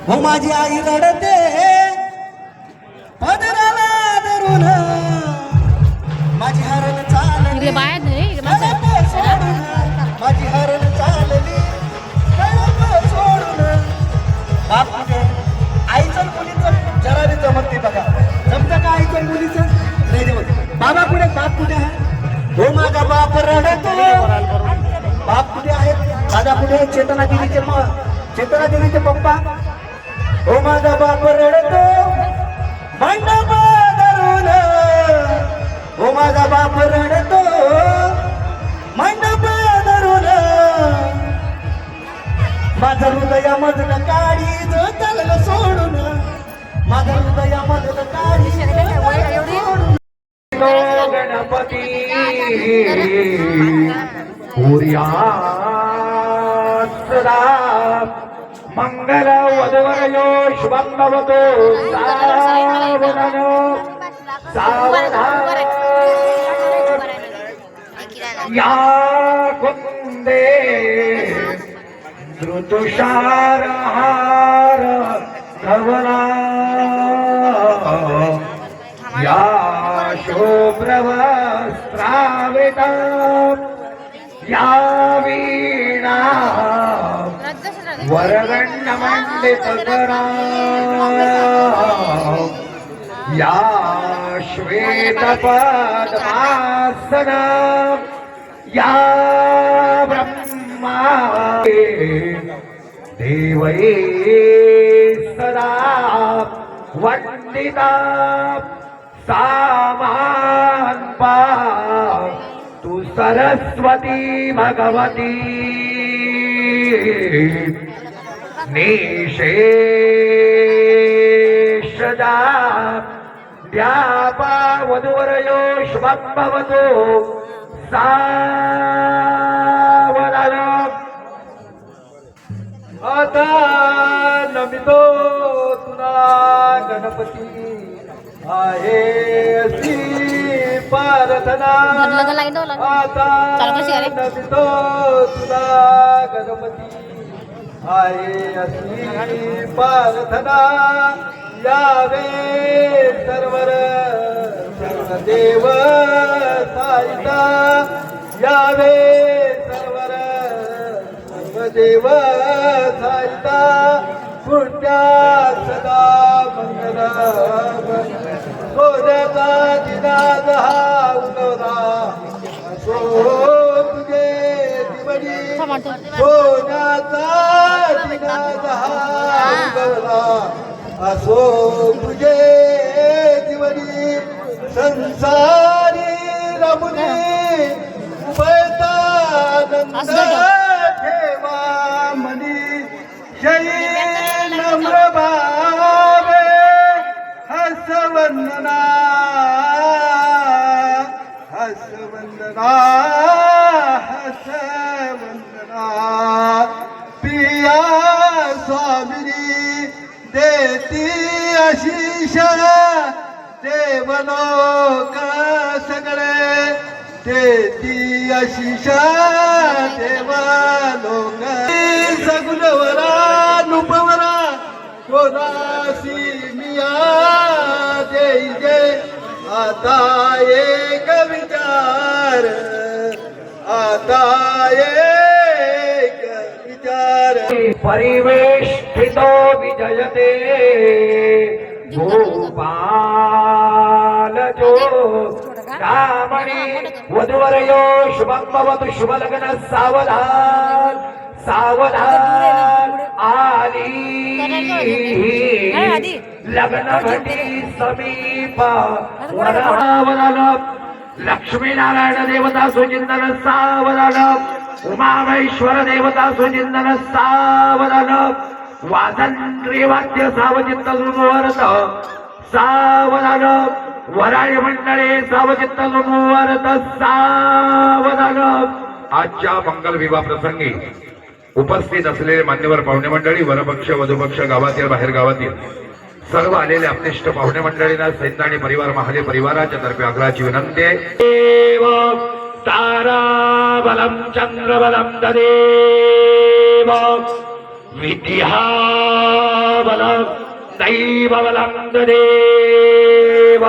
हो माझी आई रडते पदराला धरून माझी हरण चालली माझी हरण चालली सोडून बाप कुठे आईचं मुलीचं जरा जमत बघा जमतं का आईचं मुलीचं नाही जमत बाबा कुठे बाप कुठे आहे हो माझा बाप रडतो बाप कुठे आहे दादा कुठे चेतना देवीचे पप्पा हो माझा बाप रडतो मंडप धरून हो माझा बाप रडतो मंडप धरून माझं हृदयामधलं काळी जो चाललं सोडून माझं हृदयामधलं काळी सोडून गणपती पुर्या सदा मंगल वधवरयो शुभं भवतु सावधान या कुंदे ऋतुषार हार धवला या शुभ्रवस्त्रावृता या वीणा वरगण्डमण्डितकरा या श्वेतपद्मासना या ब्रह्मा देवै सदा वन्दिता सामान्पा तु सरस्वती भगवती निशेषदा द्यापा वधूवरयो शुभं भवतु सावधान आता नमितो तुला गणपती आहे अशी प्रार्थना आता नमितो तुला गणपती आहे अशी प्रार्थना यावे सर्वर देव साईता यावे सर्वर देव साईता पुण्या सदा मंगल सोन्याचा दिनाद हा उगवला असो तुझे दिवडी सोन्याचा दिनाद हा उगवला असो तुझे दिवडी संसारी रमुनी उभयतानंद ठेवा मनी जय नम्र भावे हसवंदना हसवंदना हसवंदना पिया स्वामिनी देती आशीष देवलोक सगळे देती आशीष देवलोक सगुणवरा नुपवरा कोणासी मिया देई दे आता एक विचार आता एक विचार परिवेष्टितो विजयते गोपाल जो कामणी वधूवरयो शुभं भवतु शुभलग्न सावधान सावधान आली लग्न घटी समीप वरावराल लक्ष्मी नारायण देवता सुचिंतन सावधान उमामेश्वर देवता सुचिंतन सावधान वाजंत्री वाद्य सावचित्त सुमुहूर्त सावधान वराळी मंडळे सावचित्त सुमुहूर्त सावधान आजच्या मंगल विवाह प्रसंगी उपस्थित असलेले मान्यवर पाहुणे मंडळी, वरपक्ष वधुपक्ष, गावातील बाहेर गावातील सर्व आलेले आपनिष्ट पाहुणे मंडळींना सैन्य आणि परिवार महाले परिवाराच्या तर्फे आग्रहाची विनंती आहे. देव ताराबलं चंद्रबलं तदेव विद्याबलं दैवबलं तदेव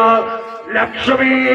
लक्ष्मी